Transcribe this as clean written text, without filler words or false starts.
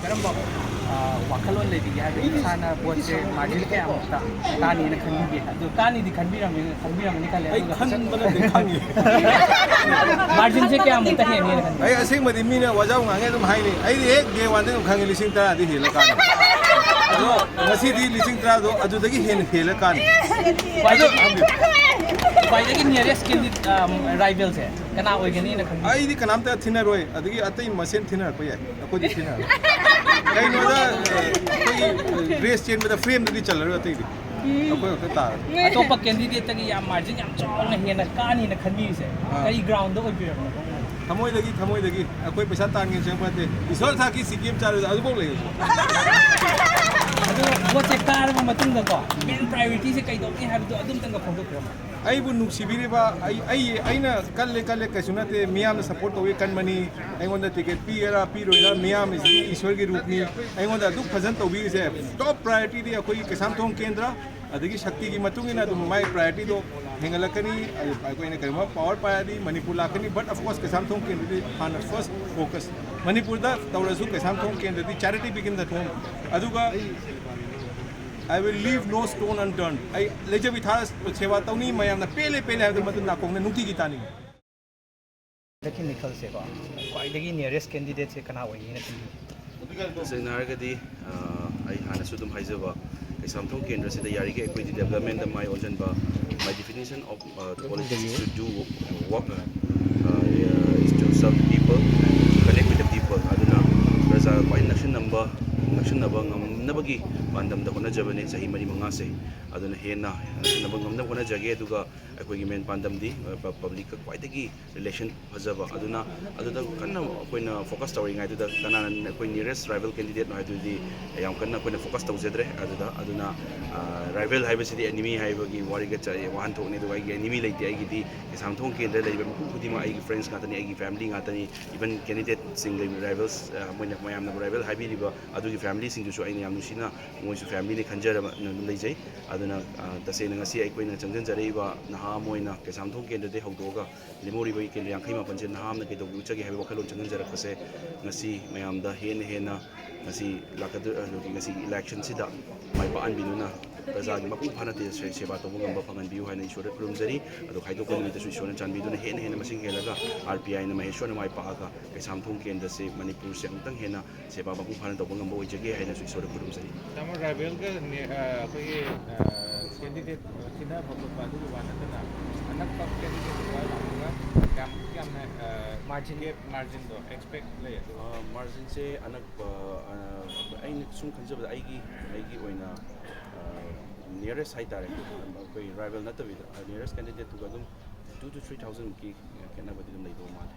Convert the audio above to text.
karamba wakalon le di ha sana boche margin ke amta kani na khanbi ge adu kani di khanbiram ni kale ai khan bana de khangi margin se ke amta he ni na ai asing madi mina wajau ngange dum hai ni ai ek ge wan dum khangi lising tara di hela kan ado ngasi di lising tara do adu dagi hela kan ado ꯈ꯭ꯋꯥꯏꯗꯒꯤ nearest rivals ꯁꯦ ꯀꯅꯥ ꯑꯣꯏꯒꯅꯤꯅ ꯈꯟꯕꯤꯌꯨ ꯑꯩꯗꯤ ꯀꯅꯥꯝꯇ ꯊꯤꯅꯔꯣꯏ ꯑꯗꯒꯤ ꯑꯇꯩ ꯃꯁꯦꯟ ꯊꯤꯅꯔꯛꯄ ꯌꯥꯏ ꯑꯩꯈꯣꯏꯗꯤ ꯊꯤꯅꯔꯣꯏ ꯀꯩꯅꯣꯗ ꯑꯩꯈꯣꯏꯒꯤ ꯔꯦꯁ ꯆꯦꯟꯕꯗ ꯐ꯭ꯔꯦꯝꯗꯗꯤ ꯆꯜꯂꯔꯣꯏ ꯑꯇꯩꯗꯤ ꯑꯩꯈꯣꯏ ꯈꯛꯇ ꯇꯥꯔꯦ ꯑꯇꯣꯞꯄ ꯀꯦꯟꯗꯤꯗꯦꯠꯇꯒꯤ ꯌꯥꯝ ꯃꯥꯔꯖꯤꯟ ꯌꯥꯝ ꯆꯥꯎꯅ ꯍꯦꯟꯅ ꯀꯥꯅꯤꯅ ꯈꯟꯕꯤꯔꯤꯁꯦ ꯀꯔꯤ ꯒ꯭ꯔꯥꯎꯟꯗ ꯑꯣꯏꯕꯤꯔꯕꯅꯣ ꯊꯃꯣꯏꯗꯒꯤ ꯑꯩꯈꯣꯏ ꯄꯩꯁꯥ ꯇꯥꯟꯒꯦ ꯆꯪꯕ ꯅꯠꯇꯦ ꯏꯁꯣꯔ ꯊꯥꯛꯀꯤ ꯁꯤꯀꯤꯝ ꯆꯥꯔꯣꯏꯗ ꯑꯗꯨꯐꯥꯎ ꯂꯩ ꯑꯗꯣ ꯚꯣꯠꯁꯦ ꯀꯥꯔꯕ ꯃꯇꯨꯡꯗꯀꯣ ꯃꯦꯟ ꯄ꯭ꯔꯥꯏꯌꯣꯔꯤꯇꯤꯁꯦ ꯀꯩꯗꯧꯅꯤ ꯍꯥꯏꯕꯗꯣ ꯑꯗꯨꯝꯇꯪꯒ ꯐꯣꯡꯗꯣꯛꯄꯤꯔꯝꯃꯣ ꯑꯩꯕꯨ ꯅꯨꯡꯁꯤꯕꯤꯔꯤꯕ ꯑꯩꯅ ꯀꯜꯂꯦ ꯀꯩꯁꯨ ꯅꯠꯇꯦ ꯃꯤꯌꯥꯝꯅ ꯁꯞꯄꯣꯔꯠ ꯇꯧꯋꯤ ꯀꯟꯕꯅꯤ ꯑꯩꯉꯣꯟꯗ ꯇꯤꯀꯦꯠ ꯄꯤꯒꯦꯔꯥ ꯄꯤꯔꯣꯏꯔꯥ ꯃꯤꯌꯥꯝ ꯑꯁꯤꯗꯤ ꯏꯁꯣꯔꯒꯤ ꯔꯨꯞꯅꯤ ꯑꯩꯉꯣꯟꯗ ꯑꯗꯨꯛ ꯐꯖꯅ ꯇꯧꯕꯤꯔꯤꯁꯦ ꯇꯣꯞ ꯄ꯭ꯔꯥꯏꯌꯣꯔꯤꯇꯤꯗꯤ ꯑꯩꯈꯣꯏꯒꯤ ꯀꯩꯁꯥꯝꯊꯣꯡ ꯀꯦꯟꯗ꯭ꯔ ꯑꯗꯒꯤ ꯁꯛꯇꯤꯒꯤ ꯃꯇꯨꯡ ꯏꯟꯅ ꯑꯗꯨꯝ ꯃꯥꯏ ꯄ꯭ꯔꯥꯏꯌꯣꯔꯤꯇꯤꯗꯣ ꯍꯦꯟꯒꯠꯂꯛꯀꯅꯤ ꯑꯩꯈꯣꯏꯅ ꯀꯔꯤꯒꯨꯝꯕ ꯄꯥꯋꯔ ꯄꯥꯏꯔꯗꯤ ꯃꯅꯤꯄꯨꯔ ꯂꯥꯛꯀꯅꯤ ꯕꯠ ꯑꯐꯀꯣꯔꯁ ꯀꯩꯁꯥꯝꯊꯣꯡ ꯀꯦꯟꯗ꯭ꯔꯗꯤ ꯍꯥꯟꯅ ꯐꯥꯔꯁ ꯐꯣꯀꯁ ꯃꯅꯤꯄꯨꯔꯗ ꯇꯧꯔꯁꯨ ꯀꯩꯁꯥꯝꯊꯣꯡ ꯀꯦꯟꯗ꯭ꯔꯗꯤ ꯆꯦꯔꯤꯇꯤ ꯕꯤꯒꯤꯟ ꯗ ꯍꯣꯝ ꯑꯗꯨꯒ I will leave no stone unturned. I lejabi thara sewa tauni mayamna pele habdu madu nakongna nutigi tani. Lekin nikhal se ba khwaidagi nearest candidate se kana oini na khindi Senargadi ai hana sudum haijaba Kaisamthong kendra sida yarige equity development da my ojanba my definition of politics is to do work is to serve people, connect with the people. Aduna praja by nation number naba ngamnabagi pandam da hona jabane sahi mari manga se aduna hena naba ngamna hona jage aduga akoigi main pandam di public ka kwaidagi relation fajaba aduda kanna akoina focus tawri ngai aduda kana akoi nearest rival candidate no adudi yam kanna akoina focus tawjedre aduna rival haibasidi enemy haibagi wariga chai wahan thokne duga gi enemy leiti ai gidi Kaisamthong kendra leiba khudima ai friends ngatani ai family ngatani even candidate sing rivals moina mayamna rival haibiriba adugi family sing ju aina yam nusina moisu family ni khanjara dum leijai aduna tasena ngasi aikoina changjan jaraiba naha moina Kaisamthong kendra de haudoga limori bai kendra yankai ma panje naha amna kedo uchagi haiba wakhalon changjan jarakpase ngasi mayamda hena ngasi lakadu ngasi election sida mai pa anbinuna Prajagi mapung phanate seba tawbu ngamba phanganbiu haina isore khurumjari adu khaidokko nimita su isore chanbiduna hena masing helaga RPI na Maheshwar na mai paaga Kaisamthong kendra se Manipur se amtang hena seba mapung phana tawbu ngamba oijage haina su isore khurumjari tamo rival ga koi candidate china bhagwa padu wanatana anak top candidate wa kam margin do expect le margin se anak aina sum khanjaba aigi oina nearest haitare koi rival natavida nearest candidate to gadum 2 to 3,000 ki kenna badi dum leido male